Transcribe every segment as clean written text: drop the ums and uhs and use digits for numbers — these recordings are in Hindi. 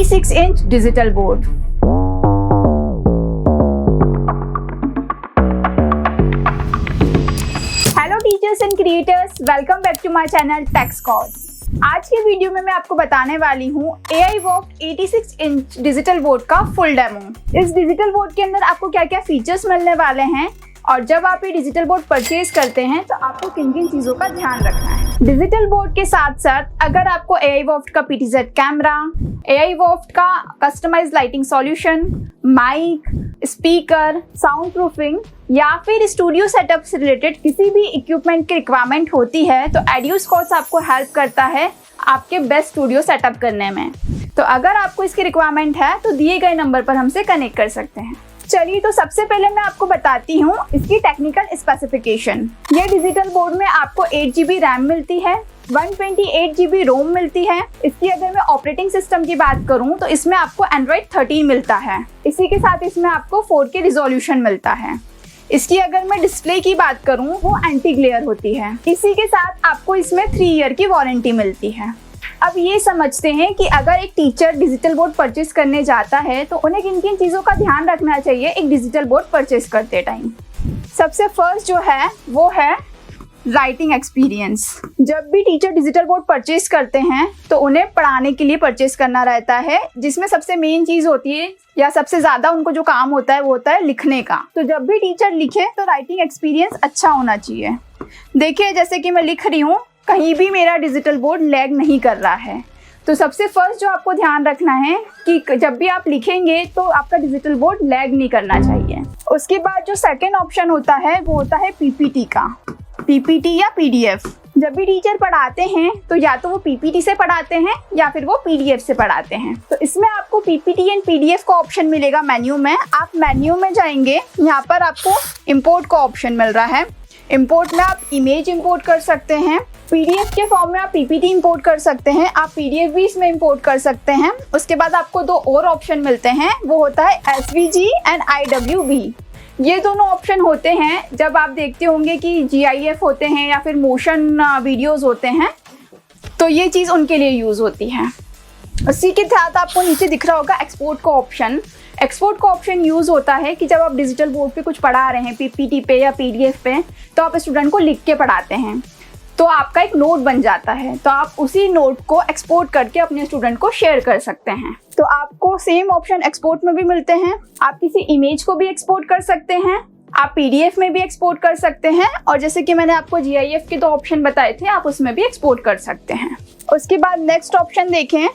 86 inch digital board. Hello teachers and creators, welcome back to my channel Texcords. आज के वीडियो में मैं आपको बताने वाली हूँ AIVoft 86 इंच डिजिटल बोर्ड का फुल डेमो। इस डिजिटल बोर्ड के अंदर आपको क्या क्या फीचर्स मिलने वाले हैं और जब आप ये डिजिटल बोर्ड परचेज करते हैं तो आपको किन किन चीज़ों का ध्यान रखना है। डिजिटल बोर्ड के साथ साथ अगर आपको AIVoft का PTZ कैमरा, AIVoft का customised lighting solution, mic, speaker, sound proofing या फिर स्टूडियो सेटअप से रिलेटेड किसी भी इक्विपमेंट की रिक्वायरमेंट होती है तो एड्यूस्कॉर्ड्स आपको हेल्प करता है आपके बेस्ट स्टूडियो सेटअप करने में। तो अगर आपको इसकी रिक्वायरमेंट है तो दिए गए नंबर पर हमसे कनेक्ट कर सकते हैं। चलिए, तो सबसे पहले मैं आपको बताती हूँ इसकी टेक्निकल स्पेसिफिकेशन। ये डिजिटल बोर्ड में आपको 8 GB रैम मिलती है, 128 GB रोम मिलती है। इसकी अगर मैं ऑपरेटिंग सिस्टम की बात करूँ तो इसमें आपको Android 13 मिलता है। इसी के साथ इसमें आपको 4K रिजोल्यूशन मिलता है। इसकी अगर मैं डिस्प्ले की बात करूँ वो एंटी ग्लेयर होती है। इसी के साथ आपको इसमें 3 ईयर की वारंटी मिलती है। अब ये समझते हैं कि अगर एक टीचर डिजिटल बोर्ड परचेज करने जाता है तो उन्हें किन किन चीज़ों का ध्यान रखना चाहिए एक डिजिटल बोर्ड परचेज करते टाइम। सबसे फर्स्ट जो है वो है राइटिंग एक्सपीरियंस। जब भी टीचर डिजिटल बोर्ड परचेज करते हैं तो उन्हें पढ़ाने के लिए परचेज करना रहता है, जिसमें सबसे मेन चीज़ होती है या सबसे ज़्यादा उनको जो काम होता है वो होता है लिखने का। तो जब भी टीचर लिखे तो राइटिंग एक्सपीरियंस अच्छा होना चाहिए। देखिए, जैसे कि मैं लिख रही हूँ, कहीं भी मेरा डिजिटल बोर्ड लैग नहीं कर रहा है। तो सबसे फर्स्ट जो आपको ध्यान रखना है कि जब भी आप लिखेंगे तो आपका डिजिटल बोर्ड लैग नहीं करना चाहिए। उसके बाद जो सेकंड ऑप्शन होता है वो होता है PPT का, PPT या PDF। जब भी टीचर पढ़ाते हैं तो या तो वो PPT से पढ़ाते हैं या फिर वो PDF से पढ़ाते हैं। तो इसमें आपको PPT एंड PDF का ऑप्शन मिलेगा मेन्यू में। आप मेन्यू में जाएंगे, यहाँ पर आपको इंपोर्ट का ऑप्शन मिल रहा है। इंपोर्ट में आप इमेज इंपोर्ट कर सकते हैं, PDF के फॉर्म में आप PPT इंपोर्ट कर सकते हैं, आप PDF भी इसमें इंपोर्ट कर सकते हैं। उसके बाद आपको 2 और ऑप्शन मिलते हैं, वो होता है SVG एंड IWB। ये दोनों ऑप्शन होते हैं जब आप देखते होंगे कि GIF होते हैं या फिर मोशन वीडियोस होते हैं, तो ये चीज़ उनके लिए यूज़ होती है। उसी के साथ आपको नीचे दिख रहा होगा एक्सपोर्ट का ऑप्शन। एक्सपोर्ट का ऑप्शन यूज़ होता है कि जब आप डिजिटल बोर्ड पे कुछ पढ़ा रहे हैं PPT पे या PDF पे, तो आप स्टूडेंट को लिख के पढ़ाते हैं तो आपका एक नोट बन जाता है, तो आप उसी नोट को एक्सपोर्ट करके अपने स्टूडेंट को शेयर कर सकते हैं। तो आपको सेम ऑप्शन एक्सपोर्ट में भी मिलते हैं। आप किसी इमेज को भी एक्सपोर्ट कर सकते हैं, आप PDF में भी एक्सपोर्ट कर सकते हैं, और जैसे कि मैंने आपको GIF के 2 ऑप्शन बताए थे, आप उसमें भी एक्सपोर्ट कर सकते हैं। उसके बाद नेक्स्ट ऑप्शन देखें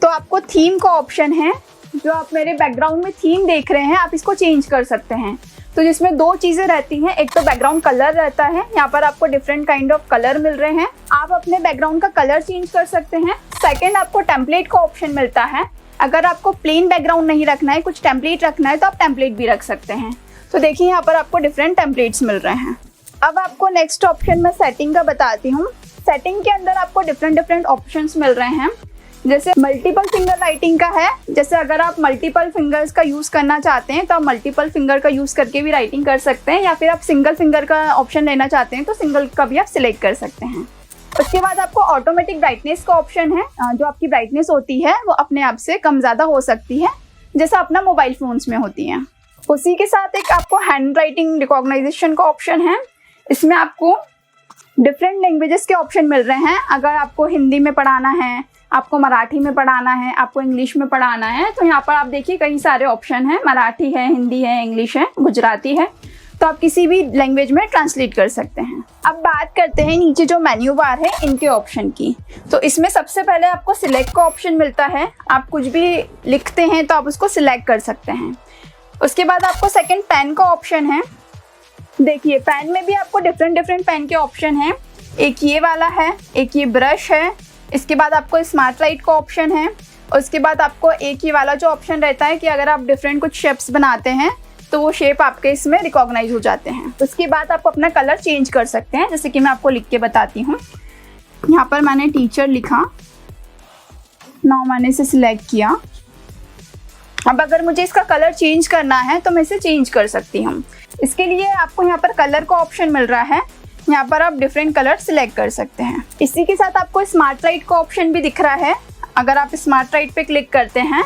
तो आपको थीम का ऑप्शन है। जो आप मेरे बैकग्राउंड में थीम देख रहे हैं, आप इसको चेंज कर सकते हैं। तो जिसमें 2 चीज़ें रहती हैं, एक तो बैकग्राउंड कलर रहता है, यहाँ पर आपको डिफरेंट काइंड ऑफ कलर मिल रहे हैं, आप अपने बैकग्राउंड का कलर चेंज कर सकते हैं। सेकंड, आपको टेम्पलेट का ऑप्शन मिलता है। अगर आपको प्लेन बैकग्राउंड नहीं रखना है, कुछ टेम्पलेट रखना है, तो आप टेम्पलेट भी रख सकते हैं। तो देखिए, यहाँ पर आपको डिफरेंट टेम्पलेट्स मिल रहे हैं। अब आपको नेक्स्ट ऑप्शन में सेटिंग का बताती हूँ। सेटिंग के अंदर आपको डिफरेंट ऑप्शंस मिल रहे हैं। जैसे मल्टीपल फिंगर राइटिंग का है, जैसे अगर आप मल्टीपल फिंगर्स का यूज़ करना चाहते हैं तो आप मल्टीपल फिंगर का यूज़ करके भी राइटिंग कर सकते हैं, या फिर आप सिंगल फिंगर का ऑप्शन लेना चाहते हैं तो सिंगल का भी आप सिलेक्ट कर सकते हैं। उसके बाद आपको ऑटोमेटिक ब्राइटनेस का ऑप्शन है। जो आपकी ब्राइटनेस होती है वो अपने आप से कम ज़्यादा हो सकती है, जैसा अपना मोबाइल फ़ोन्स में होती है। उसी के साथ एक आपको हैंड राइटिंग रिकॉग्नाइजेशन का ऑप्शन है। इसमें आपको डिफरेंट लैंग्वेजेस के ऑप्शन मिल रहे हैं। अगर आपको हिंदी में पढ़ाना है, आपको मराठी में पढ़ाना है, आपको इंग्लिश में पढ़ाना है, तो यहाँ पर आप देखिए कई सारे ऑप्शन हैं। मराठी है, हिंदी है, इंग्लिश है, गुजराती है, तो आप किसी भी लैंग्वेज में ट्रांसलेट कर सकते हैं। अब बात करते हैं नीचे जो मेन्यू बार है इनके ऑप्शन की। तो इसमें सबसे पहले आपको सिलेक्ट का ऑप्शन मिलता है। आप कुछ भी लिखते हैं तो आप उसको सिलेक्ट कर सकते हैं। उसके बाद आपको सेकेंड पेन का ऑप्शन है। देखिए, पेन में भी आपको डिफरेंट पेन के ऑप्शन हैं। एक ये वाला है, एक ये ब्रश है, इसके बाद आपको स्मार्ट राइट का ऑप्शन है। उसके बाद आपको एक ही वाला जो ऑप्शन रहता है कि अगर आप डिफरेंट कुछ शेप्स बनाते हैं तो वो शेप आपके इसमें रिकॉग्नाइज हो जाते हैं। उसके बाद आप अपना कलर चेंज कर सकते हैं, जैसे कि मैं आपको लिख के बताती हूँ। यहाँ पर मैंने टीचर लिखा, नाउ मैंने इसे सिलेक्ट किया। अब अगर मुझे इसका कलर चेंज करना है तो मैं इसे चेंज कर सकती हूँ। इसके लिए आपको यहाँ पर कलर का ऑप्शन मिल रहा है। यहाँ पर आप डिफरेंट कलर सिलेक्ट कर सकते हैं। इसी के साथ आपको स्मार्ट राइट का ऑप्शन भी दिख रहा है। अगर आप स्मार्ट राइट पे क्लिक करते हैं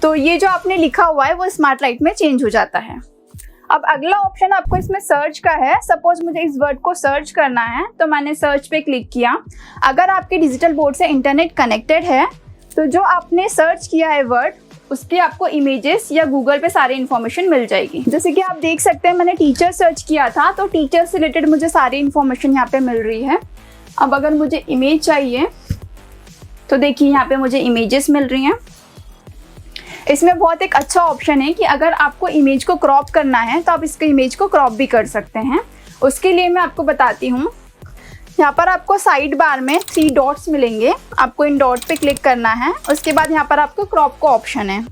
तो ये जो आपने लिखा हुआ है वो स्मार्ट राइट में चेंज हो जाता है। अब अगला ऑप्शन आपको इसमें सर्च का है। सपोज मुझे इस वर्ड को सर्च करना है तो मैंने सर्च पे क्लिक किया। अगर आपके डिजिटल बोर्ड से इंटरनेट कनेक्टेड है तो जो आपने सर्च किया है वर्ड, उसके आपको इमेजेस या गूगल पे सारी इन्फॉर्मेशन मिल जाएगी। जैसे कि आप देख सकते हैं मैंने टीचर सर्च किया था तो टीचर से रिलेटेड मुझे सारी इन्फॉर्मेशन यहाँ पे मिल रही है। अब अगर मुझे इमेज चाहिए तो देखिए यहाँ पे मुझे इमेजेस मिल रही हैं। इसमें बहुत एक अच्छा ऑप्शन है कि अगर आपको इमेज को क्रॉप करना है तो आप इसके इमेज को क्रॉप भी कर सकते हैं। उसके लिए मैं आपको बताती हूँ। यहाँ पर आपको साइड बार में 3 डॉट्स मिलेंगे, आपको इन डॉट पे क्लिक करना है। उसके बाद यहाँ पर आपको क्रॉप का ऑप्शन है,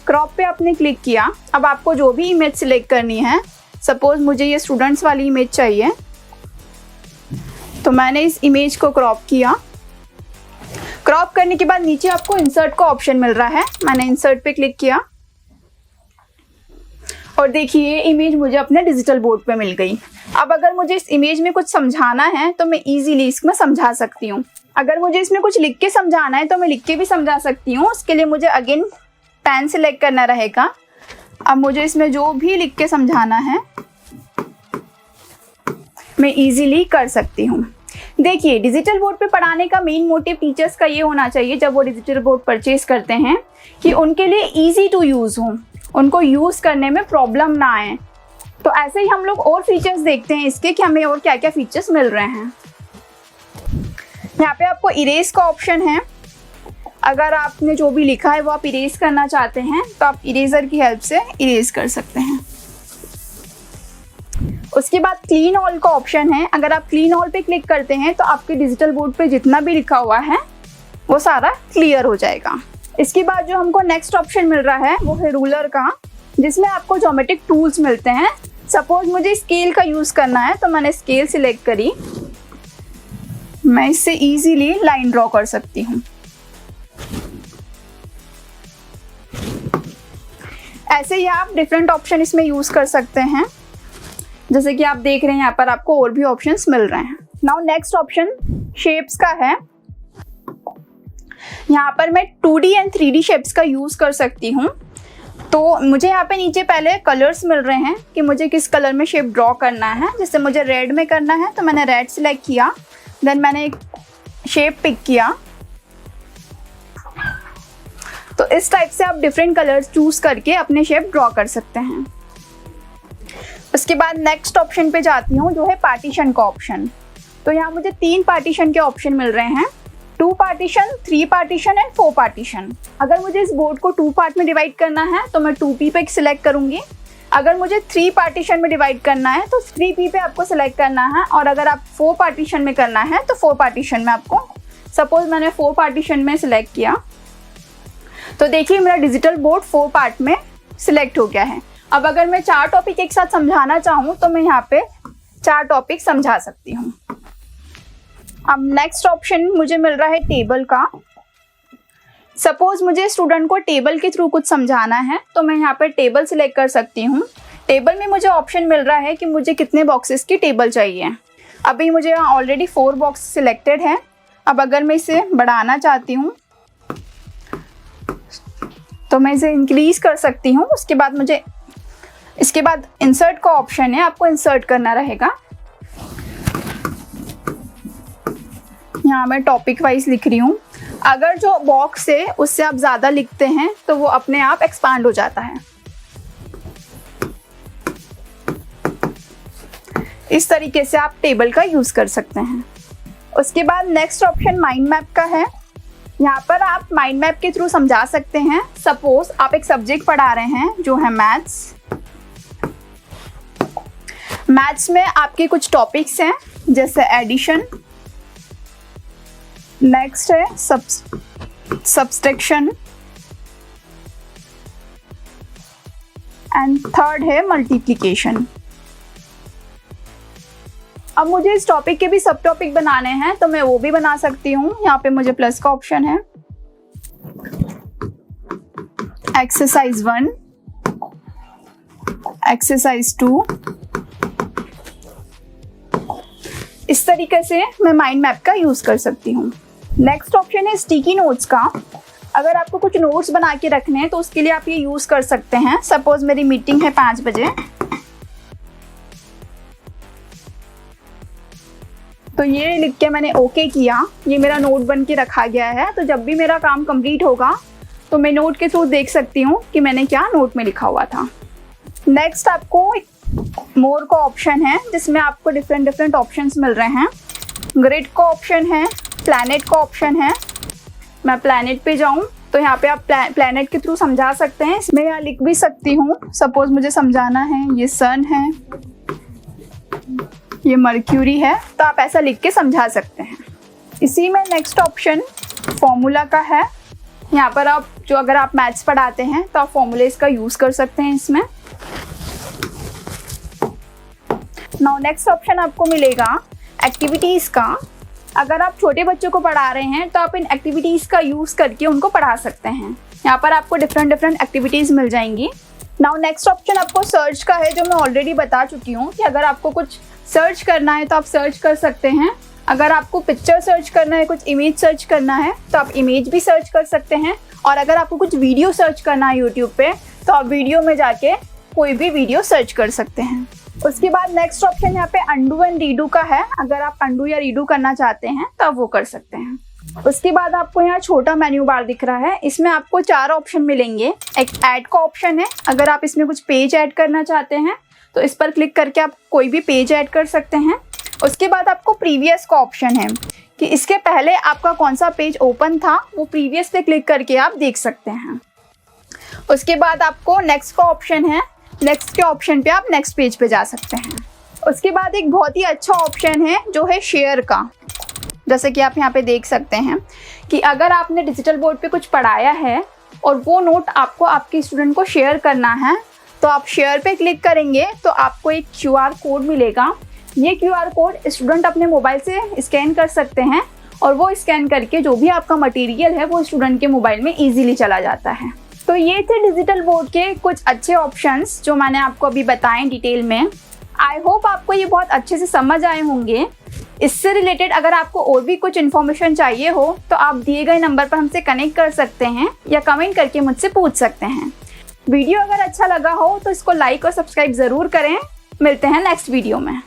क्रॉप पे आपने क्लिक किया। अब आपको जो भी इमेज सिलेक्ट करनी है, सपोज मुझे ये स्टूडेंट्स वाली इमेज चाहिए तो मैंने इस इमेज को क्रॉप किया। क्रॉप करने के बाद नीचे आपको इंसर्ट का ऑप्शन मिल रहा है, मैंने इंसर्ट पे क्लिक किया और देखिए ये इमेज मुझे अपने डिजिटल बोर्ड पे मिल गई। अब अगर मुझे इस इमेज में कुछ समझाना है तो मैं इजीली इसमें समझा सकती हूँ। अगर मुझे इसमें कुछ लिख के समझाना है तो मैं लिख के भी समझा सकती हूँ। उसके लिए मुझे अगेन पेन सिलेक्ट करना रहेगा। अब मुझे इसमें जो भी लिख के समझाना है मैं इजीली कर सकती हूँ। देखिए डिजिटल बोर्ड पे पढ़ाने का मेन मोटिव टीचर्स का ये होना चाहिए जब वो डिजिटल बोर्ड परचेज करते हैं कि उनके लिए इजी टू यूज़ हो, उनको यूज़ करने में प्रॉब्लम ना आए। तो ऐसे ही हम लोग और फीचर्स देखते हैं इसके कि हमें और क्या क्या फीचर्स मिल रहे हैं। यहाँ पे आपको इरेज का ऑप्शन है। अगर आपने जो भी लिखा है वो आप इरेज करना चाहते हैं तो आप इरेजर की हेल्प से इरेज कर सकते हैं। उसके बाद क्लीन ऑल का ऑप्शन है। अगर आप क्लीन ऑल पे क्लिक करते हैं तो आपके डिजिटल बोर्ड पे जितना भी लिखा हुआ है वो सारा क्लियर हो जाएगा। इसके बाद जो हमको नेक्स्ट ऑप्शन मिल रहा है वो है रूलर का, जिसमें आपको ज्योमेट्रिक टूल्स मिलते हैं। सपोज मुझे स्केल का यूज़ करना है तो मैंने स्केल सिलेक्ट करी, मैं इससे इजीली लाइन ड्रॉ कर सकती हूँ। ऐसे ही आप डिफरेंट ऑप्शन इसमें यूज़ कर सकते हैं। जैसे कि आप देख रहे हैं यहाँ पर आपको और भी ऑप्शंस मिल रहे हैं। नाउ नेक्स्ट ऑप्शन शेप्स का है। यहाँ पर मैं 2D एंड 3D शेप्स का यूज़ कर सकती हूँ। तो मुझे यहाँ पे नीचे पहले कलर्स मिल रहे हैं कि मुझे किस कलर में शेप ड्रॉ करना है। जैसे मुझे रेड में करना है तो मैंने रेड सिलेक्ट किया, देन मैंने एक शेप पिक किया। तो इस टाइप से आप डिफरेंट कलर्स चूज़ करके अपने शेप ड्रॉ कर सकते हैं। उसके बाद नेक्स्ट ऑप्शन पे जाती हूँ जो है पार्टीशन का ऑप्शन। तो यहाँ मुझे 3 पार्टीशन के ऑप्शन मिल रहे हैं, 2 पार्टीशन, 3 पार्टीशन एंड 4 पार्टीशन। अगर मुझे इस बोर्ड को 2 पार्ट में डिवाइड करना है तो मैं 2P पे सिलेक्ट करूंगी। अगर मुझे 3 पार्टीशन में डिवाइड करना है तो 3P पे आपको सिलेक्ट करना है। और अगर आप 4 पार्टीशन में करना है तो 4 पार्टीशन में आपको, सपोज मैंने 4 पार्टीशन में सिलेक्ट किया तो देखिए मेरा डिजिटल बोर्ड 4 पार्ट में सिलेक्ट हो गया है। अब अगर मैं 4 टॉपिक एक साथ समझाना चाहूँ तो मैं यहाँ पे 4 टॉपिक समझा सकती हूँ। अब नेक्स्ट ऑप्शन मुझे मिल रहा है टेबल का। सपोज मुझे स्टूडेंट को टेबल के थ्रू कुछ समझाना है तो मैं यहाँ पे टेबल सिलेक्ट कर सकती हूँ। टेबल में मुझे ऑप्शन मिल रहा है कि मुझे कितने बॉक्सेस की टेबल चाहिए। अभी मुझे यहाँ ऑलरेडी 4 बॉक्स सिलेक्टेड है। अब अगर मैं इसे बढ़ाना चाहती हूँ तो मैं इसे इंक्रीज कर सकती हूँ। उसके बाद मुझे इसके बाद इंसर्ट का ऑप्शन है, आपको इंसर्ट करना रहेगा। यहाँ मैं टॉपिक वाइज लिख रही हूँ। अगर जो बॉक्स है उससे आप ज़्यादा लिखते हैं तो वो अपने आप एक्सपांड हो जाता है। इस तरीके से आप टेबल का यूज़ कर सकते हैं। उसके बाद नेक्स्ट ऑप्शन माइंड मैप का है। यहाँ पर आप माइंड मैप के थ्रू समझा सकते हैं। सपोज आप एक सब्जेक्ट पढ़ा रहे हैं जो है मैथ्स। मैथ्स में आपके कुछ टॉपिक्स हैं जैसे एडिशन, नेक्स्ट है सब्सट्रैक्शन एंड थर्ड है मल्टीप्लिकेशन। अब मुझे इस टॉपिक के भी सब टॉपिक बनाने हैं तो मैं वो भी बना सकती हूँ। यहाँ पे मुझे प्लस का ऑप्शन है। एक्सरसाइज 1, एक्सरसाइज 2, इस तरीके से मैं माइंड मैप का यूज कर सकती हूँ। नेक्स्ट ऑप्शन है स्टिकी नोट्स का। अगर आपको कुछ नोट्स बना के रखने हैं तो उसके लिए आप ये यूज़ कर सकते हैं। सपोज मेरी मीटिंग है 5 बजे, तो ये लिख के मैंने ओके किया, ये मेरा नोट बन के रखा गया है। तो जब भी मेरा काम कंप्लीट होगा तो मैं नोट के थ्रू देख सकती हूँ कि मैंने क्या नोट में लिखा हुआ था। नेक्स्ट आपको मोर का ऑप्शन है जिसमें आपको डिफरेंट ऑप्शंस मिल रहे हैं। ग्रिड का ऑप्शन है, प्लैनेट का ऑप्शन है। मैं प्लैनेट पे जाऊँ तो यहाँ पे आप प्लैनेट के थ्रू समझा सकते हैं। इसमें यहाँ लिख भी सकती हूँ, सपोज मुझे समझाना है ये सन है, ये मर्क्यूरी है, तो आप ऐसा लिख के समझा सकते हैं। इसी में नेक्स्ट ऑप्शन फॉर्मूला का है। यहाँ पर आप अगर आप मैथ्स पढ़ाते हैं तो आप फॉर्मूले इसका यूज़ कर सकते हैं इसमें। नाउ नेक्स्ट ऑप्शन आपको मिलेगा एक्टिविटीज़ का। अगर आप छोटे बच्चों को पढ़ा रहे हैं तो आप इन एक्टिविटीज़ का यूज़ करके उनको पढ़ा सकते हैं। यहाँ पर आपको डिफरेंट एक्टिविटीज़ मिल जाएंगी। नाउ नेक्स्ट ऑप्शन आपको सर्च का है, जो मैं ऑलरेडी बता चुकी हूँ कि अगर आपको कुछ सर्च करना है तो आप सर्च कर सकते हैं। अगर आपको पिक्चर सर्च करना है, कुछ इमेज सर्च करना है तो आप इमेज भी सर्च कर सकते हैं। और अगर आपको कुछ वीडियो सर्च करना है यूट्यूब पे तो आप वीडियो में जाके कोई भी वीडियो सर्च कर सकते हैं। उसके बाद नेक्स्ट ऑप्शन यहाँ पे अंडू एंड रीडू का है। अगर आप अंडू या रीडू करना चाहते हैं तो आप वो कर सकते हैं। उसके बाद आपको यहाँ छोटा मेन्यू बार दिख रहा है, इसमें आपको 4 ऑप्शन मिलेंगे। एक ऐड का ऑप्शन है, अगर आप इसमें कुछ पेज ऐड करना चाहते हैं तो इस पर क्लिक करके आप कोई भी पेज ऐड कर सकते हैं। उसके बाद आपको प्रीवियस का ऑप्शन है कि इसके पहले आपका कौन सा पेज ओपन था, वो प्रीवियस पे क्लिक करके आप देख सकते हैं। उसके बाद आपको नेक्स्ट का ऑप्शन है, नेक्स्ट के ऑप्शन पे आप नेक्स्ट पेज पे जा सकते हैं। उसके बाद एक बहुत ही अच्छा ऑप्शन है जो है शेयर का। जैसे कि आप यहाँ पे देख सकते हैं कि अगर आपने डिजिटल बोर्ड पे कुछ पढ़ाया है और वो नोट आपको आपके स्टूडेंट को शेयर करना है तो आप शेयर पे क्लिक करेंगे तो आपको एक QR कोड मिलेगा। ये QR कोड स्टूडेंट अपने मोबाइल से स्कैन कर सकते हैं और वो स्कैन करके जो भी आपका मटेरियल है वो स्टूडेंट के मोबाइल में इजीली चला जाता है। तो ये थे डिजिटल बोर्ड के कुछ अच्छे ऑप्शंस जो मैंने आपको अभी बताएं डिटेल में। आई होप आपको ये बहुत अच्छे से समझ आए होंगे। इससे रिलेटेड अगर आपको और भी कुछ इन्फॉर्मेशन चाहिए हो तो आप दिए गए नंबर पर हमसे कनेक्ट कर सकते हैं या कमेंट करके मुझसे पूछ सकते हैं। वीडियो अगर अच्छा लगा हो तो इसको लाइक और सब्सक्राइब ज़रूर करें। मिलते हैं नेक्स्ट वीडियो में।